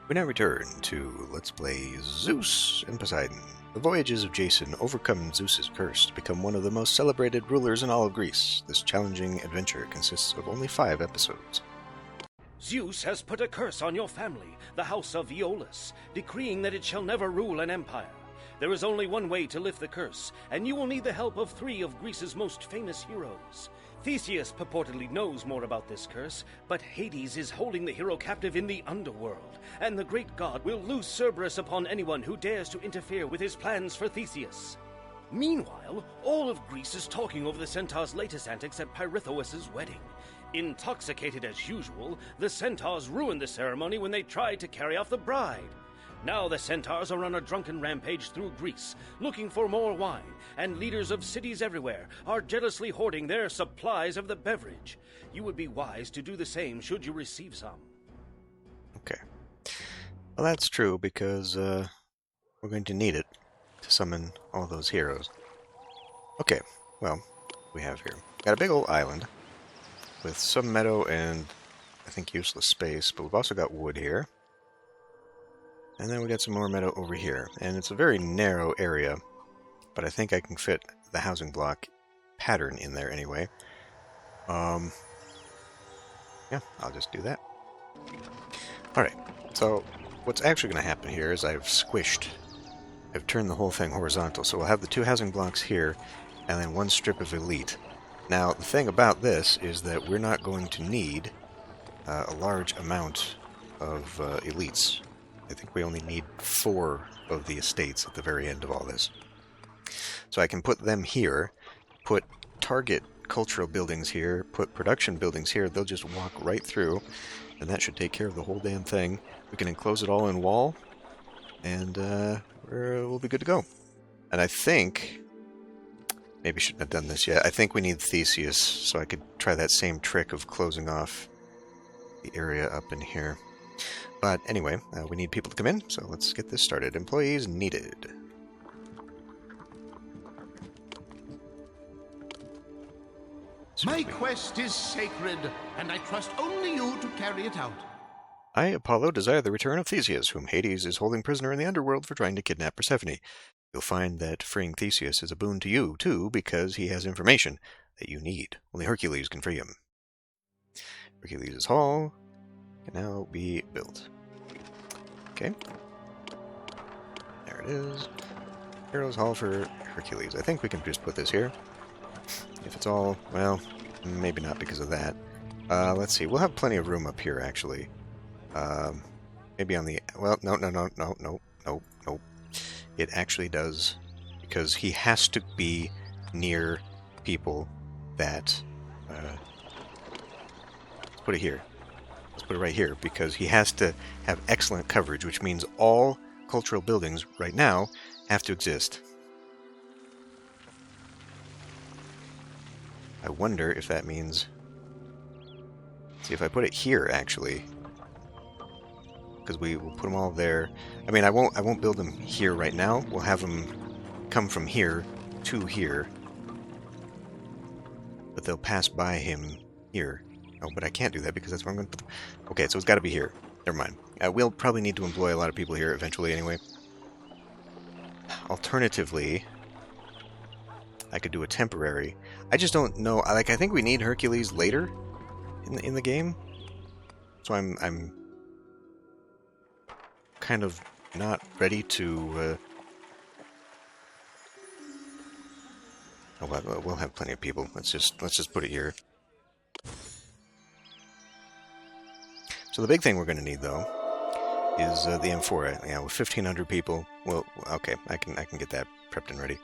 We now return to Let's Play Zeus and Poseidon. The Voyages of Jason overcome Zeus's curse to become one of the most celebrated rulers in all of Greece. This challenging adventure consists of only 5 episodes. Zeus has put a curse on your family, the house of Iolcus, decreeing that it shall never rule an empire. There is only one way to lift the curse, and you will need the help of 3 of Greece's most famous heroes. Theseus purportedly knows more about this curse, but Hades is holding the hero captive in the underworld, and the great god will loose Cerberus upon anyone who dares to interfere with his plans for Theseus. Meanwhile, all of Greece is talking over the centaur's latest antics at Pirithous' wedding. Intoxicated as usual, the centaurs ruined the ceremony when they tried to carry off the bride. Now the centaurs are on a drunken rampage through Greece, looking for more wine, and leaders of cities everywhere are jealously hoarding their supplies of the beverage. You would be wise to do the same should you receive some. Okay. Well, that's true, because we're going to need it to summon all those heroes. Okay, well, we have here. Got a big old island with some meadow and, I think, useless space, but we've also got wood here. And then we got some more meadow over here. And it's a very narrow area, but I think I can fit the housing block pattern in there anyway. Yeah, I'll just do that. Alright, so what's actually going to happen here is I've turned the whole thing horizontal. So we'll have the 2 housing blocks here, and then 1 strip of elite. Now, the thing about this is that we're not going to need a large amount of elites. I think we only need 4 of the estates at the very end of all this. So I can put them here, put target cultural buildings here, put production buildings here. They'll just walk right through, and that should take care of the whole damn thing. We can enclose it all in wall, and we'll be good to go. And I think, maybe shouldn't have done this yet, I think we need Theseus, so I could try that same trick of closing off the area up in here. But anyway, we need people to come in, so let's get this started. Employees needed. My quest is sacred, and I trust only you to carry it out. I, Apollo, desire the return of Theseus, whom Hades is holding prisoner in the underworld for trying to kidnap Persephone. You'll find that freeing Theseus is a boon to you, too, because he has information that you need. Only Hercules can free him. Hercules' Hall can now be built. Okay. There it is. Heroes Hall for Hercules. I think we can just put this here. If it's all, well, maybe not because of that. Let's see. We'll have plenty of room up here, actually. Maybe on the, well, no. It actually does, because he has to be near people that, let's put it here. Let's put it right here, because he has to have excellent coverage, which means all cultural buildings right now have to exist. I wonder if that means... See, if I put it here, actually, because we will put them all there. I mean, I won't build them here right now. We'll have them come from here to here, but they'll pass by him here. Oh, but I can't do that because that's where I'm going to put them. Okay, so it's got to be here. Never mind. We'll probably need to employ a lot of people here eventually anyway. Alternatively, I could do a temporary. I just don't know. Like, I think we need Hercules later in the game. So I'm kind of not ready to... Oh, well, we'll have plenty of people. Let's just put it here. So the big thing we're going to need, though, is the amphora. Yeah, with 1,500 people. Well, okay, I can get that prepped and ready.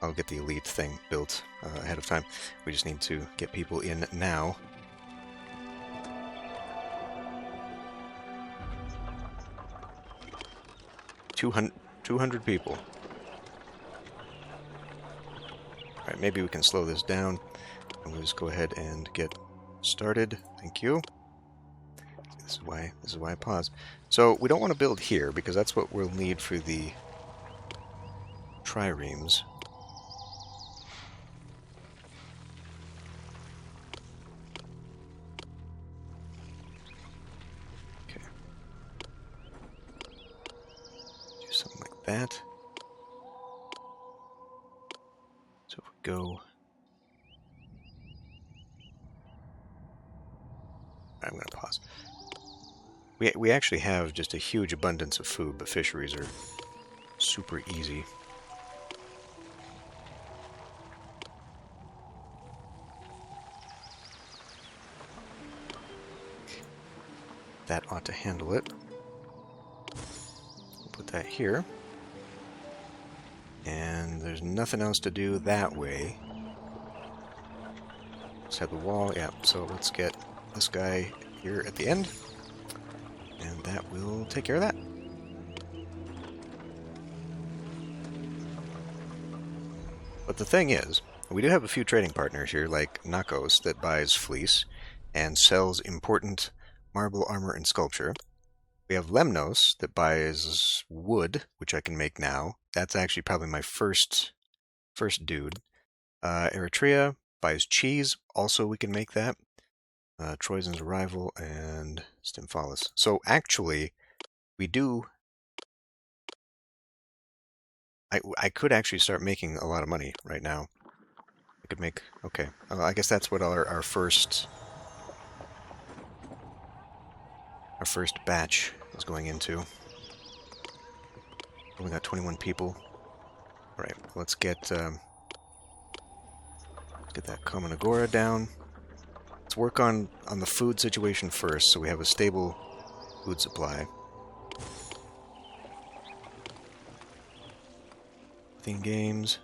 I'll get the elite thing built ahead of time. We just need to get people in now. $200 people. Alright, maybe we can slow this down. And we'll just go ahead and get started. Thank you. This is why I pause. So we don't want to build here because that's what we'll need for the triremes. Okay. that. So if we go... I'm going to pause. We actually have just a huge abundance of food, but fisheries are super easy. That ought to handle it. We'll put that here. And there's nothing else to do that way. Just have the wall. Yeah, so let's get this guy here at the end. And that will take care of that. But the thing is, we do have a few trading partners here, like Nakos, that buys fleece and sells important marble, armor, and sculpture. We have Lemnos that buys wood, which I can make now. That's actually probably my first dude. Eritrea buys cheese. Also, we can make that. Troyzan's arrival and Stymphalis. So actually, we do... I could actually start making a lot of money right now. I could make... Okay. I guess that's what our first batch is going into. We got 21 people. Alright, let's get that common agora down. Let's work on the food situation first, so we have a stable food supply. Theme games.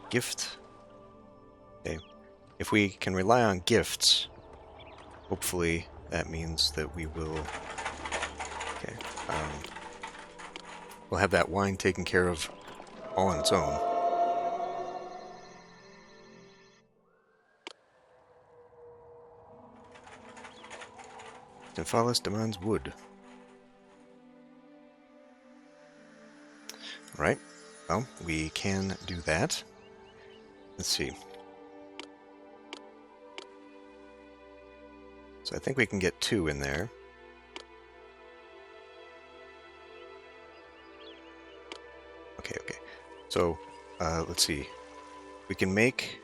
Gift. Okay. If we can rely on gifts, hopefully that means that we will... Okay. We'll have that wine taken care of all on its own. Stymphalis demands wood. Alright, well, we can do that. Let's see. So I think we can get 2 in there. Okay. So, let's see. We can make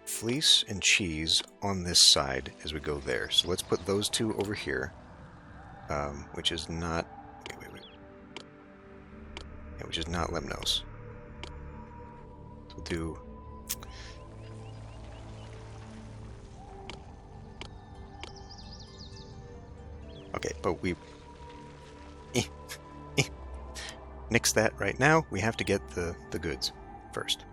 fleece and cheese on this side as we go there. So let's put those 2 over here, which is not... Wait. Yeah, which is not Lemnos. So we'll do... Okay, but we... nix that right now. We have to get the goods first.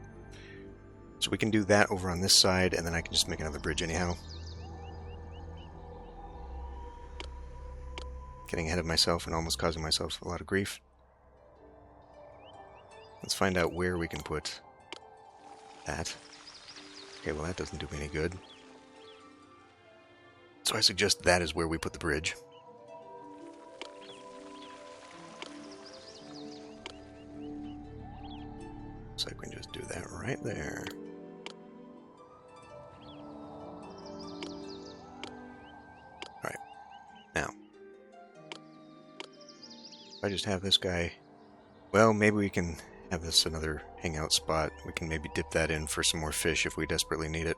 So we can do that over on this side, and then I can just make another bridge anyhow. Getting ahead of myself and almost causing myself a lot of grief. Let's find out where we can put that. Okay, well that doesn't do me any good. So I suggest that is where we put the bridge. So we can just do that right there. Alright. Now. If I just have this guy... Well, maybe we can have this another hangout spot. We can maybe dip that in for some more fish if we desperately need it.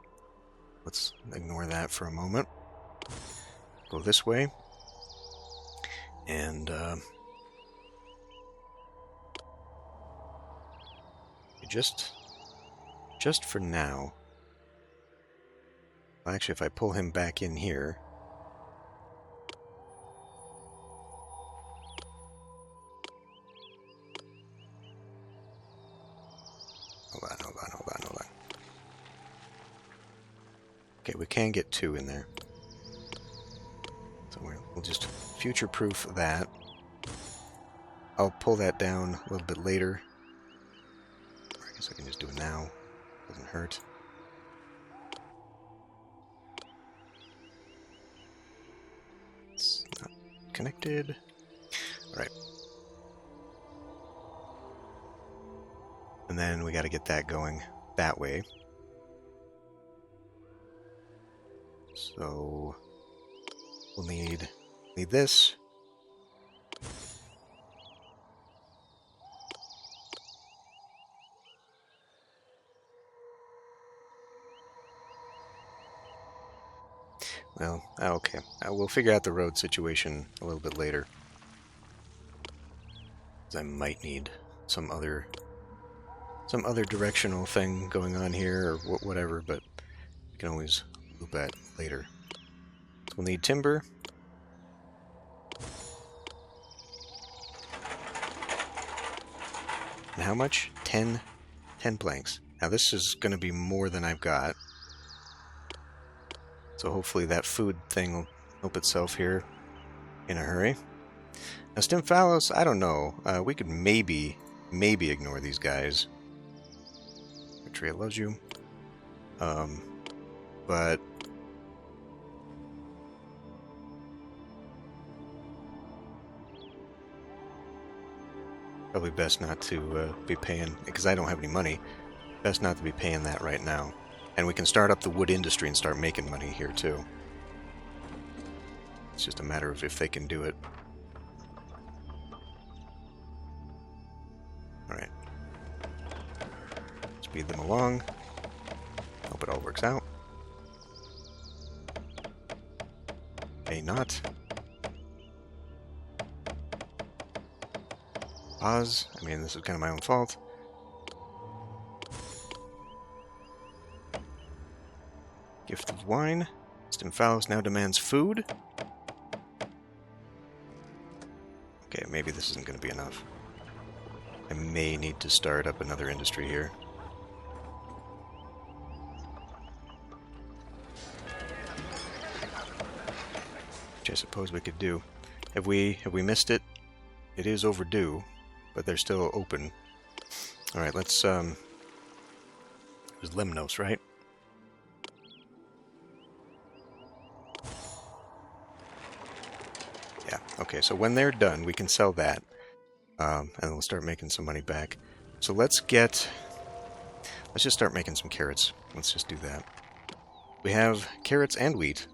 Let's ignore that for a moment. Go this way. And, just for now... Well, actually, if I pull him back in here... Hold on. Okay, we can get 2 in there. So we'll just future-proof that. I'll pull that down a little bit later. Or I guess I can just do it now. Doesn't hurt. It's not connected. Alright. And then we got to get that going that way. So we'll need Need this. Well, okay. We'll figure out the road situation a little bit later. I might need some other directional thing going on here, or whatever, but we can always loop at later. So we'll need timber. And how much? 10 planks. Now this is going to be more than I've got. So hopefully that food thing will help itself here in a hurry. Now Stymphalos, I don't know. We could maybe ignore these guys. Atria loves you. But probably best not to be paying, because I don't have any money. Best not to be paying that right now. And we can start up the wood industry and start making money here too. It's just a matter of if they can do it. Alright. Speed them along. Hope it all works out. May not. Pause. I mean, this is kind of my own fault. Gift of wine. Stymphalos now demands food. Okay, maybe this isn't going to be enough. I may need to start up another industry here. Which I suppose we could do. Have we missed it? It is overdue, but they're still open. Alright, let's, it was Lemnos, right? Yeah, okay, so when they're done, we can sell that. And we'll start making some money back. So let's just start making some carrots. Let's just do that. We have carrots and wheat.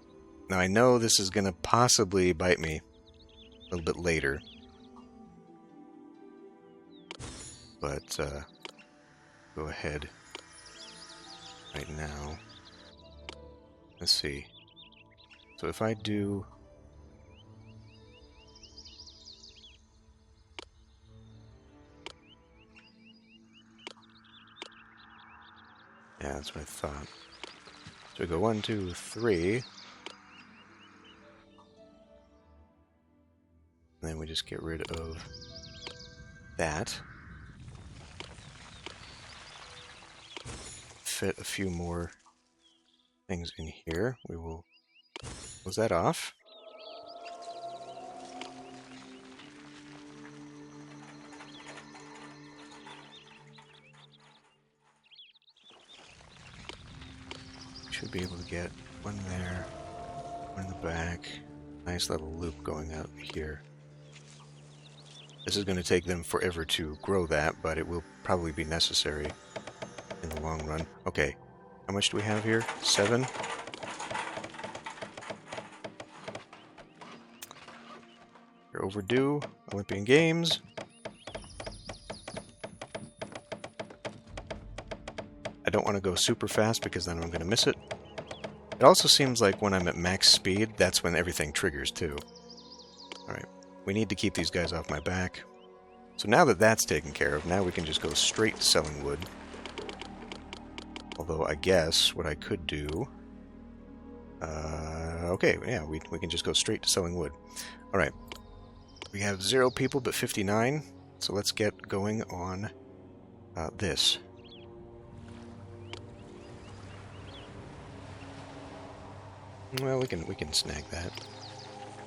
Now I know this is going to possibly bite me a little bit later. But, go ahead right now. Let's see. So if I do... Yeah, that's what I thought. So we go 1, 2, 3. And then we just get rid of that. Fit a few more things in here. We will close that off. Should be able to get one there, one in the back. Nice little loop going out here. This is going to take them forever to grow that, but it will probably be necessary in the long run. Okay, how much do we have here? 7? You're overdue. Olympian Games. I don't want to go super fast because then I'm going to miss it. It also seems like when I'm at max speed, that's when everything triggers too. Alright, we need to keep these guys off my back. So now that that's taken care of, now we can just go straight to selling wood. Although I guess what I could do... okay, yeah, we can just go straight to selling wood. Alright, we have 0 people but 59, so let's get going on this. Well, we can snag that.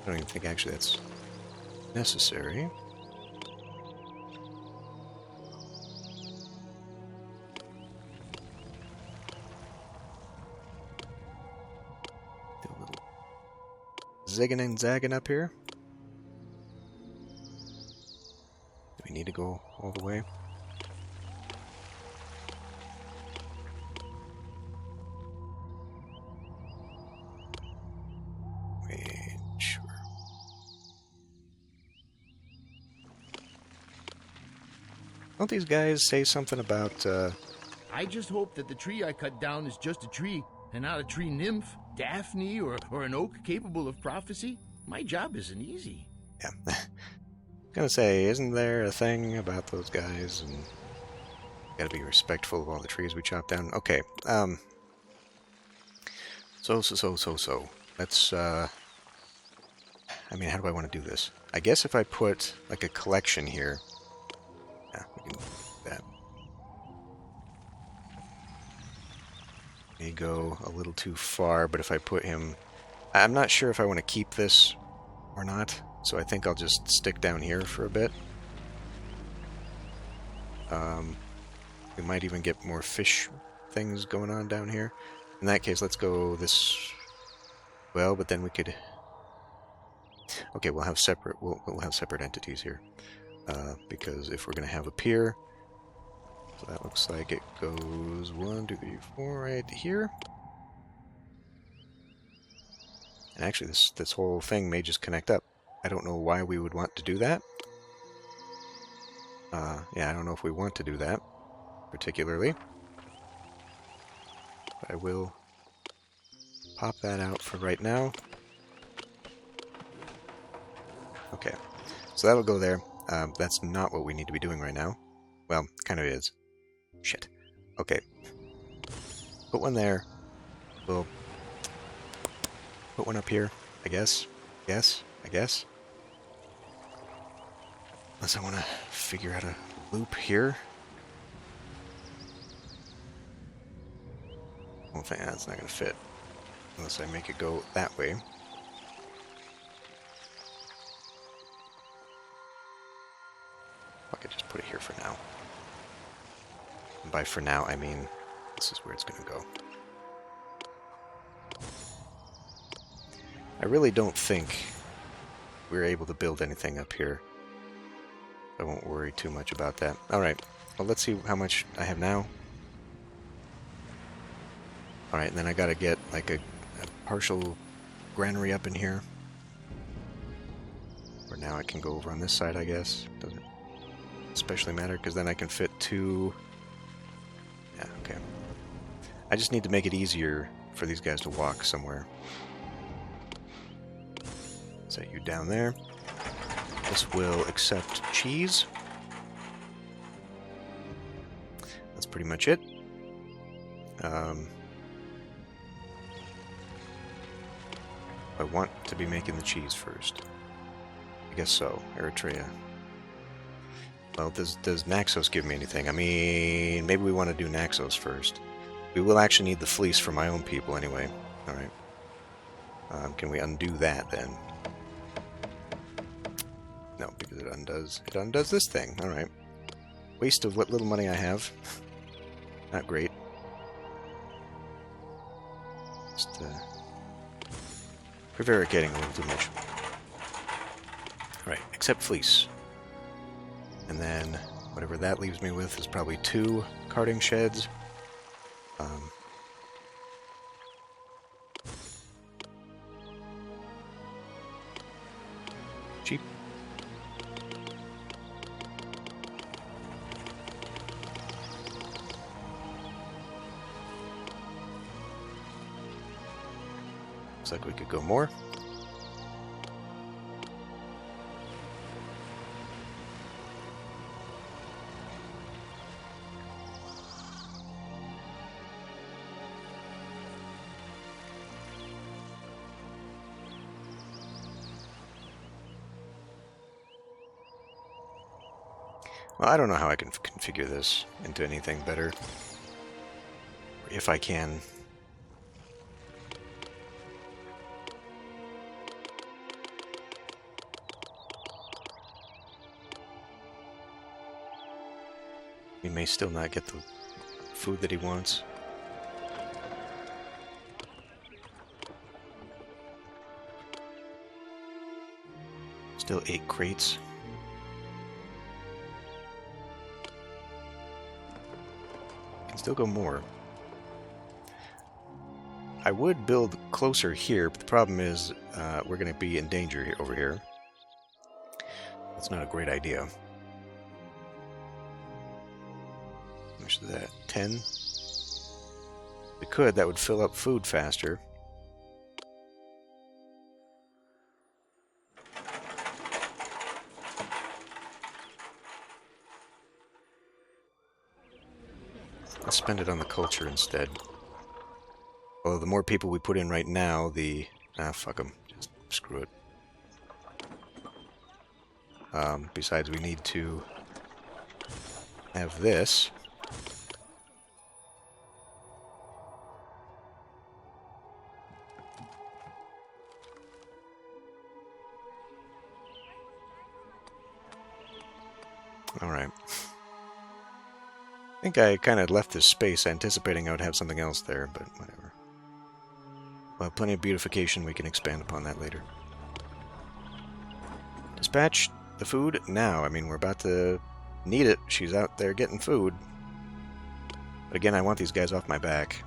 I don't even think actually that's necessary. Do a little zigging and zagging up here. Do we need to go all the way? Sure. Don't these guys say something about, I just hope that the tree I cut down is just a tree, and not a tree nymph, Daphne, or an oak capable of prophecy? My job isn't easy. yeah. Gonna say, isn't there a thing about those guys, and gotta be respectful of all the trees we chop down? Okay, so. Let's, I mean, how do I want to do this? I guess if I put, like, a collection here... Yeah, we can do that. May go a little too far, but if I put him... I'm not sure if I want to keep this or not, so I think I'll just stick down here for a bit. We might even get more fish things going on down here. In that case, let's go this... Well, but then we could... Okay, we'll have separate entities here. Because if we're going to have a pier... So that looks like it goes 1, 2, 3, 4 right here. And actually, this whole thing may just connect up. I don't know why we would want to do that. Yeah, I don't know if we want to do that, particularly. But I will pop that out for right now. Okay, so that'll go there. That's not what we need to be doing right now. Well, kind of is. Shit. Okay. Put one there. We'll put one up here, I guess. I guess. Unless I want to figure out a loop here. I don't think that's not going to fit. Unless I make it go that way. I could just put it here for now. And by for now, I mean this is where it's going to go. I really don't think we're able to build anything up here. I won't worry too much about that. Alright, well, let's see how much I have now. Alright, and then I gotta get like a partial granary up in here. Or now I can go over on this side, I guess. Doesn't especially matter, because then I can fit 2... Yeah, okay. I just need to make it easier for these guys to walk somewhere. Set you down there. This will accept cheese. That's pretty much it. I want to be making the cheese first. I guess so. Eritrea. Well, does Naxos give me anything? I mean, maybe we want to do Naxos first. We will actually need the fleece for my own people anyway. Alright. Can we undo that then? No, because it undoes this thing. Alright. Waste of what little money I have. Not great. Just prevaricating a little too much. Alright, except fleece. And then whatever that leaves me with is probably 2 carting sheds. Cheap. Looks like we could go more. Well, I don't know how I can configure this into anything better. If I can. We may still not get the food that he wants. Still 8 crates. Can still go more. I would build closer here, but the problem is we're going to be in danger over here. That's not a great idea. much is that? 10? We could, that would fill up food faster. Let's spend it on the culture instead. Well, the more people we put in right now, the... fuck them. Just screw it. Besides, we need to have this. Alright. I think I kind of left this space anticipating I would have something else there, but whatever. We'll have plenty of beautification. We can expand upon that later. Dispatch the food now. I mean, we're about to need it. She's out there getting food. But again, I want these guys off my back.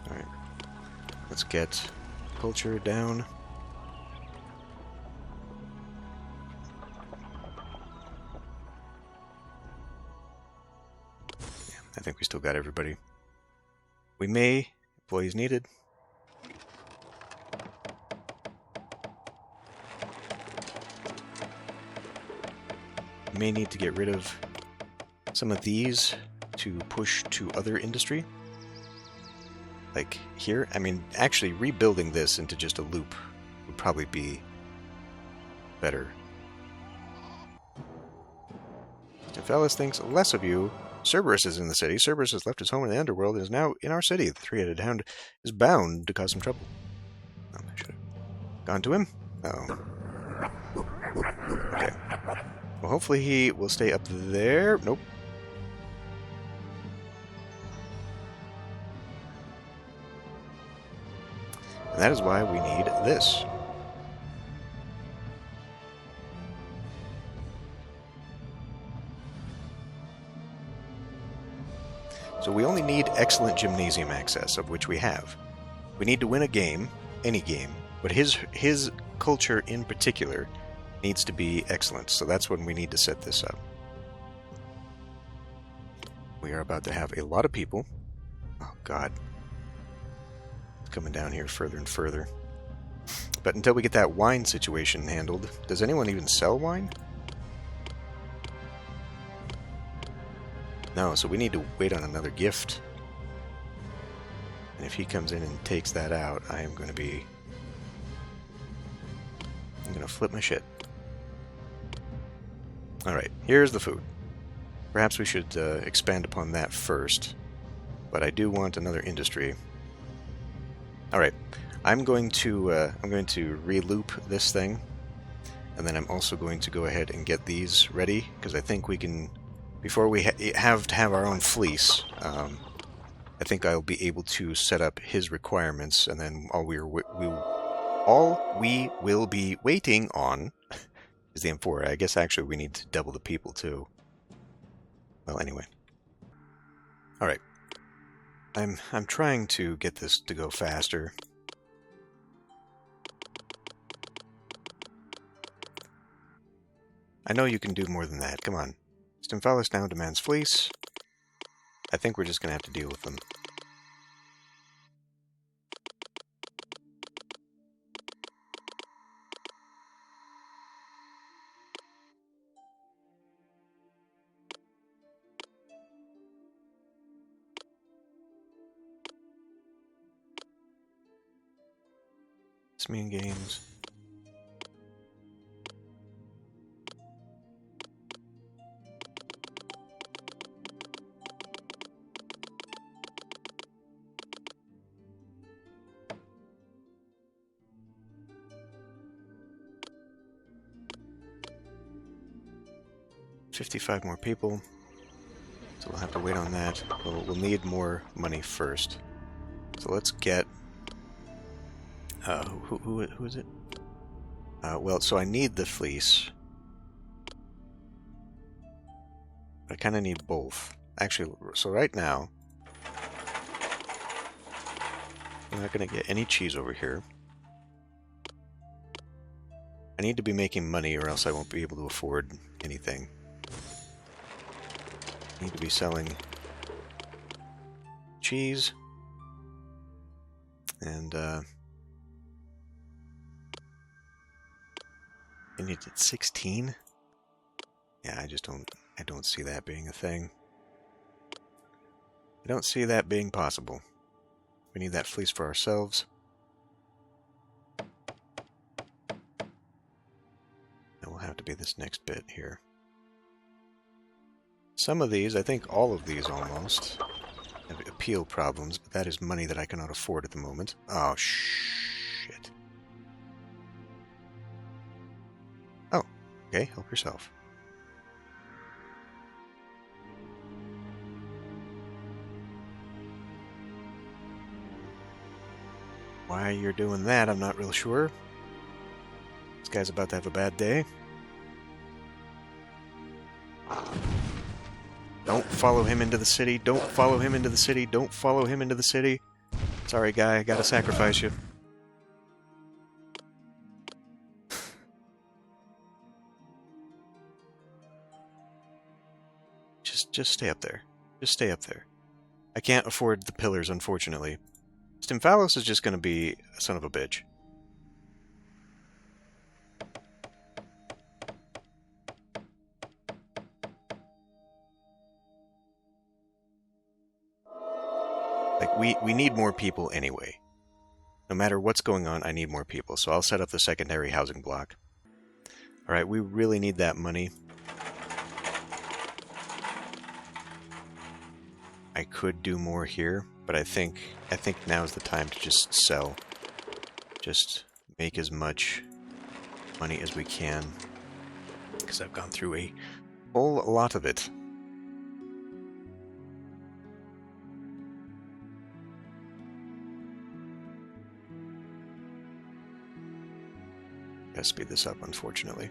Alright. Let's get culture down. I think we still got everybody. We may, employees needed. We may need to get rid of some of these to push to other industry. Like here, I mean, actually rebuilding this into just a loop would probably be better. Fellas thinks less of you. Cerberus is in the city. Cerberus has left his home in the underworld and is now in our city. The three-headed hound is bound to cause some trouble. Oh, I should have gone to him. Oh. Okay. Well, hopefully he will stay up there. Nope. And that is why we need this. So we only need excellent gymnasium access, of which we have. We need to win a game, any game, but his culture in particular needs to be excellent, so that's when we need to set this up. We are about to have a lot of people. Oh god. It's coming down here further and further. But until we get that wine situation handled, does anyone even sell wine? No, so we need to wait on another gift. And if he comes in and takes that out, I'm going to flip my shit. Alright, here's the food. Perhaps we should expand upon that first. But I do want another industry. Alright, I'm going to re-loop this thing. And then I'm also going to go ahead and get these ready, because I think we can... Before we have to have our own fleece, I think I'll be able to set up his requirements, and then all we will be waiting on is the M4. I guess actually we need to double the people too. Well, anyway. All right. I'm trying to get this to go faster. I know you can do more than that. Come on. Stymphalis now demands fleece. I think we're just going to have to deal with them. Isthmian games. $55 more people, so we'll have to wait on that. We'll need more money first. So let's get... who is it? Well, so I need the fleece. I kind of need both. Actually, so right now, I'm not going to get any cheese over here. I need to be making money or else I won't be able to afford anything. Need to be selling cheese. And, I needed 16? Yeah, I don't see that being a thing. I don't see that being possible. We need that fleece for ourselves. That will have to be this next bit here. Some of these, I think all of these almost, have appeal problems, but that is money that I cannot afford at the moment. Oh, shit. Oh, okay, help yourself. Why you're doing that, I'm not real sure. This guy's about to have a bad day. Don't follow him into the city. Don't follow him into the city. Don't follow him into the city. Sorry, guy. I gotta sacrifice you. Just stay up there. Just stay up there. I can't afford the pillars, unfortunately. Stymphalos is just gonna be a son of a bitch. Like, we need more people anyway. No matter what's going on, I need more people. So I'll set up the secondary housing block. Alright, we really need that money. I could do more here, but I think now's the time to just sell. Just make as much money as we can. Because I've gone through a whole lot of it. Gotta speed this up, unfortunately.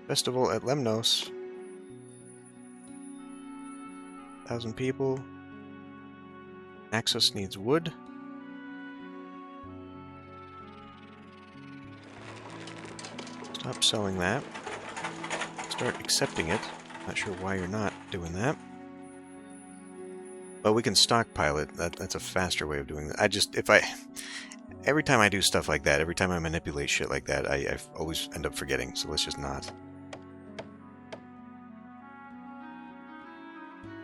Festival at Lemnos. 1,000 people. Naxos needs wood. Stop selling that. Start accepting it. Not sure why you're not doing that. Well, we can stockpile it. That's a faster way of doing that. Every time I do stuff like that, every time I manipulate shit like that, I always end up forgetting, so let's just not.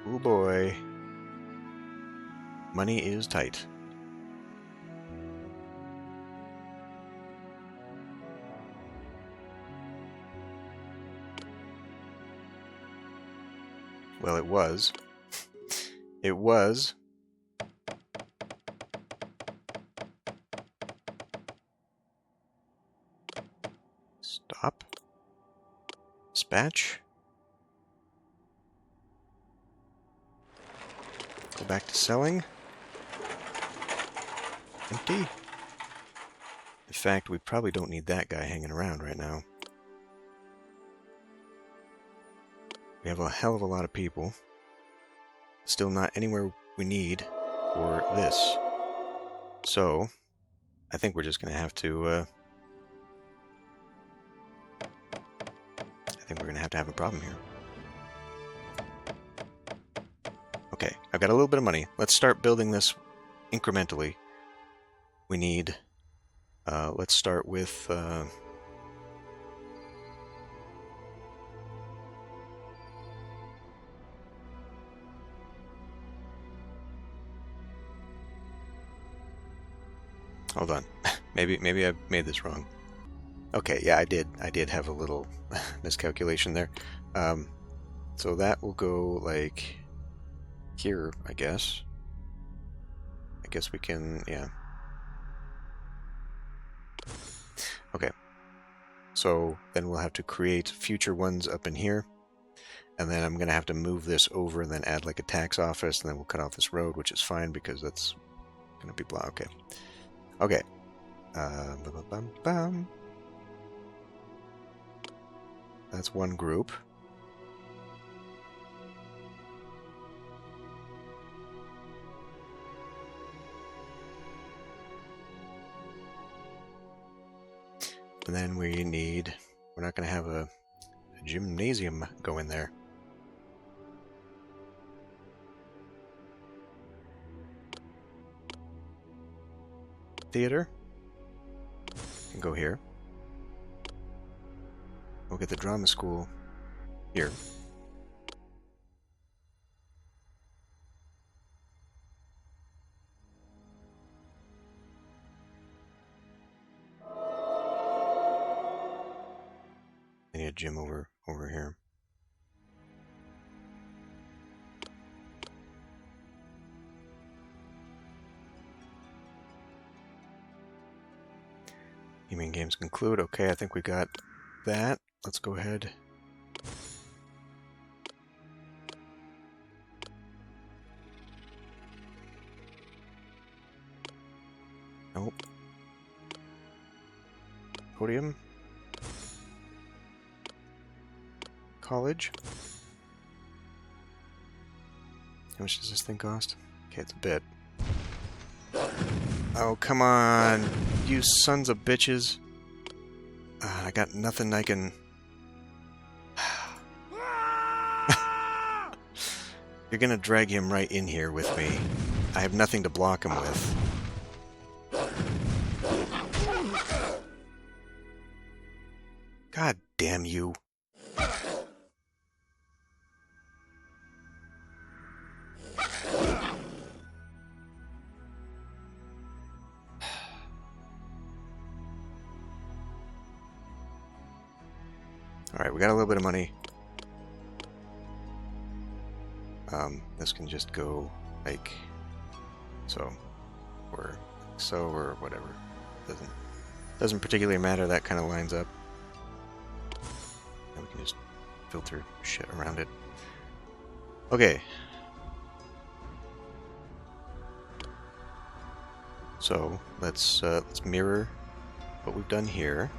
Oh boy. Money is tight. Well, it was. It was. Stop. Dispatch. Go back to selling. Empty. In fact, we probably don't need that guy hanging around right now. We have a hell of a lot of people. Still not anywhere we need for this. So, I think we're just going to have to... I think we're going to have a problem here. Okay, I've got a little bit of money. Let's start building this incrementally. We need... let's start with... Hold on. Maybe I made this wrong. Okay, yeah, I did have a little miscalculation there. So that will go, like, here, I guess. I guess we can, yeah. Okay. So then we'll have to create future ones up in here. And then I'm going to have to move this over and then add, like, a tax office. And then we'll cut off this road, which is fine because that's going to be blocked. Okay. Okay. That's one group. And then we're not going to have a gymnasium go in there. theater. And go here. We'll get the drama school here. I need a gym over here. You mean games conclude? Okay, I think we got that. Let's go ahead. Nope. Podium. College. How much does this thing cost? Okay, it's a bit. Oh, come on, you sons of bitches. I got nothing I can... You're gonna drag him right in here with me. I have nothing to block him with. God damn you. Alright, we got a little bit of money. This can just go like so, or so, or whatever. Doesn't particularly matter. That kind of lines up. And we can just filter shit around it. Okay. So let's mirror what we've done here.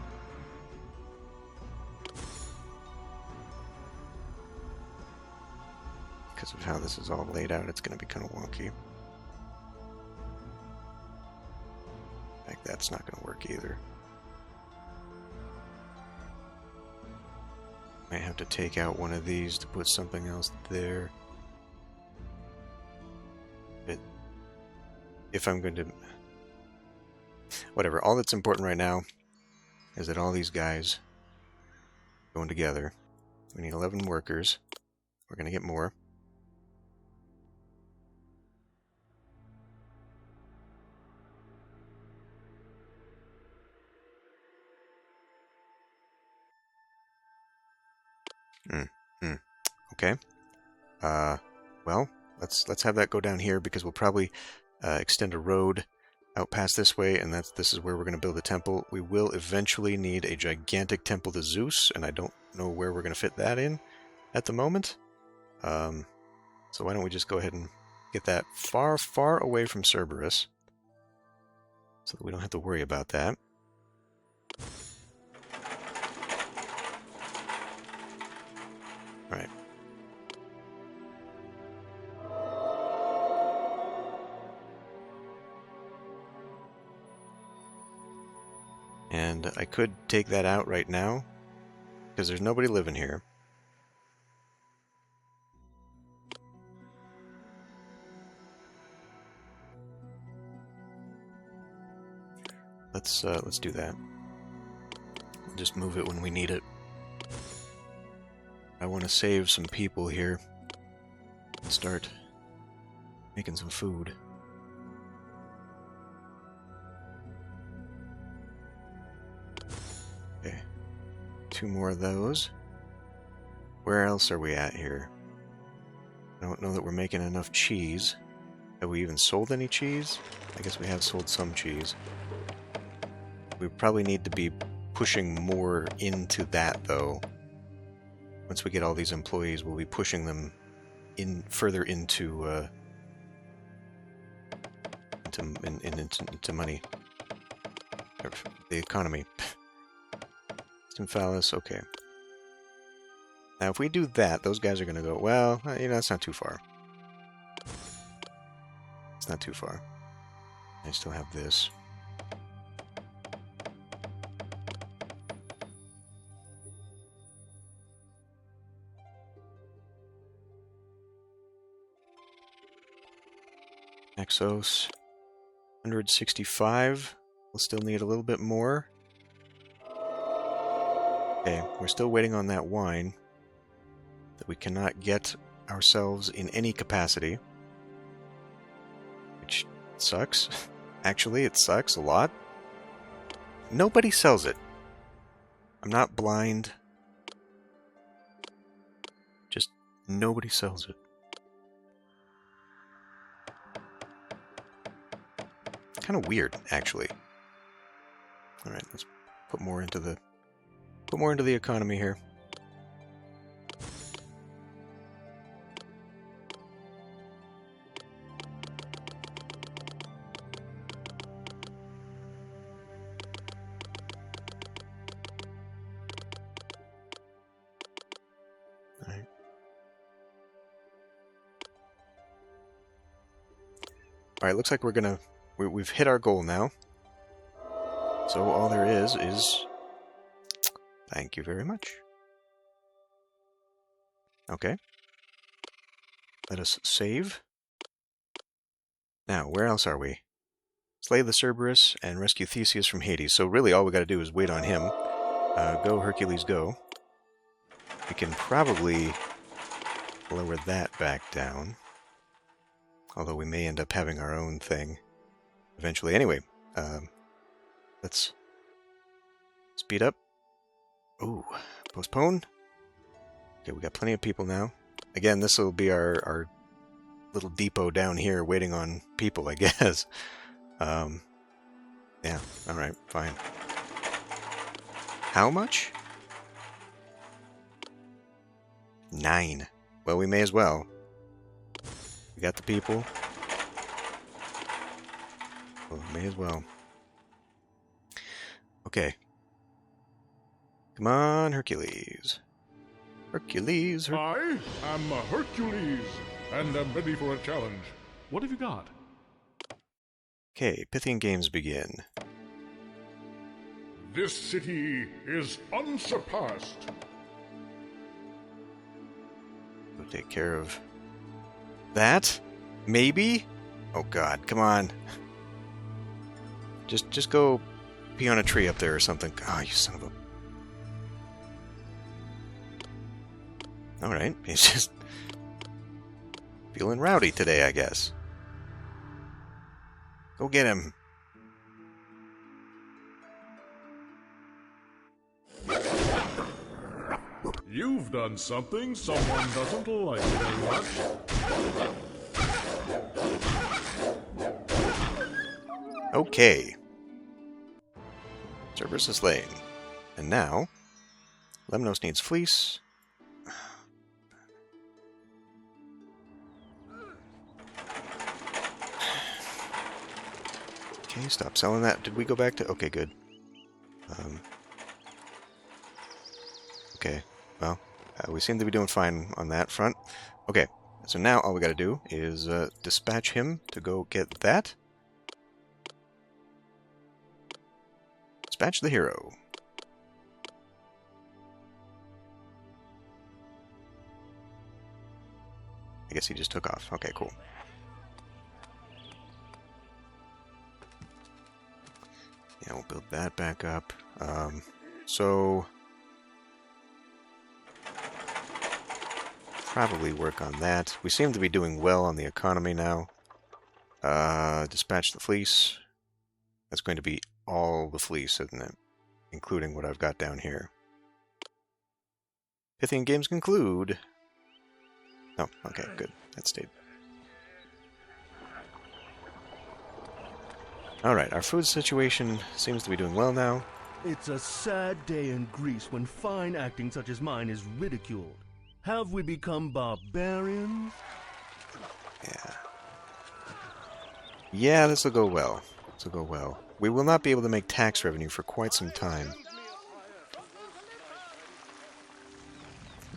Because of how this is all laid out, it's going to be kind of wonky. In fact, that's not going to work either. Might have to take out one of these to put something else there. If I'm going to... Whatever, all that's important right now is that all these guys going together. We need 11 workers. We're going to get more. Okay. Well, let's have that go down here because we'll probably extend a road out past this way, and this is where we're going to build a temple. We will eventually need a gigantic temple to Zeus, and I don't know where we're going to fit that in at the moment. So why don't we just go ahead and get that far, far away from Cerberus so that we don't have to worry about that. Alright. And I could take that out right now, because there's nobody living here. Let's do that. We'll just move it when we need it. I want to save some people here and start making some food. Okay, 2 more of those. Where else are we at here? I don't know that we're making enough cheese. Have we even sold any cheese? I guess we have sold some cheese. We probably need to be pushing more into that, though. Once we get all these employees, we'll be pushing them in further into money. Or the economy. Symphalis, okay. Now, if we do that, those guys are going to go, well, you know, that's not too far. It's not too far. I still have this. Exos, 165. We'll still need a little bit more. Okay, we're still waiting on that wine that we cannot get ourselves in any capacity. Which sucks. Actually, it sucks a lot. Nobody sells it. I'm not blind. Just nobody sells it. Kind of weird, actually. All right, let's put more into the economy here. All right. All right, looks like we've hit our goal now. So all there is thank you very much. Okay. Let us save. Now, where else are we? Slay the Cerberus and rescue Theseus from Hades. So really all we got to do is wait on him. Go, Hercules, go. We can probably lower that back down. Although we may end up having our own thing eventually. Anyway, let's speed up. Ooh, postpone. Okay, we got plenty of people now. Again, this will be our little depot down here waiting on people, I guess. Yeah, alright, fine. How much? 9. Well, we may as well. We got the people. Well, may as well. Okay. Come on, Hercules. Hercules. I am Hercules, and am ready for a challenge. What have you got? Okay, Pythian games begin. This city is unsurpassed. We'll take care of that? Maybe? Oh god, come on. Just go pee on a tree up there or something. Oh, you son of a... Alright, he's just feeling rowdy today, I guess. Go get him. You've done something someone doesn't like very much. Okay. Cerberus is slain. And now, Lemnos needs fleece. Okay, stop selling that. Did we go back to... Okay, good. Okay, well, we seem to be doing fine on that front. Okay, so now all we gotta do is dispatch him to go get that. Dispatch the hero. I guess he just took off. Okay, cool. Yeah, we'll build that back up. So... probably work on that. We seem to be doing well on the economy now. Dispatch the fleece. That's going to be all the fleece, isn't it? Including what I've got down here. Pythian games conclude. Oh, okay, good. That stayed. Alright, our food situation seems to be doing well now. It's a sad day in Greece when fine acting such as mine is ridiculed. Have we become barbarians? Yeah. Yeah, this will go well. This will go well. We will not be able to make tax revenue for quite some time.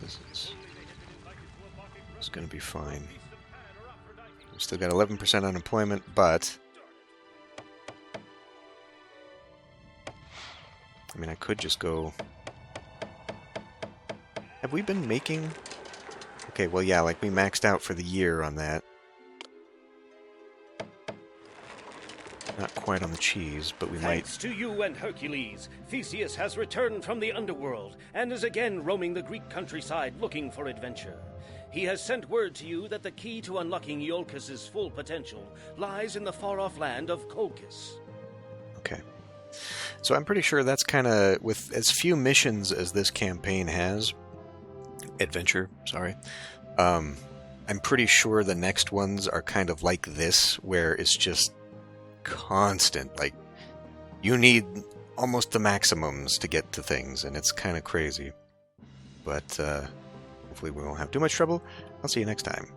This is going to be fine. We've still got 11% unemployment, but... I mean, I could just go... Have we been making... Okay, well, yeah, like, we maxed out for the year on that. Not quite on the cheese, but we Thanks to you and Hercules, Theseus has returned from the underworld and is again roaming the Greek countryside looking for adventure. He has sent word to you that the key to unlocking Iolcus' full potential lies in the far-off land of Colchis. Okay. So I'm pretty sure that's kind of, with as few missions as this campaign has, I'm pretty sure the next ones are kind of like this, where it's just constant. Like, you need almost the maximums to get to things, and it's kind of crazy. But hopefully we won't have too much trouble. I'll see you next time.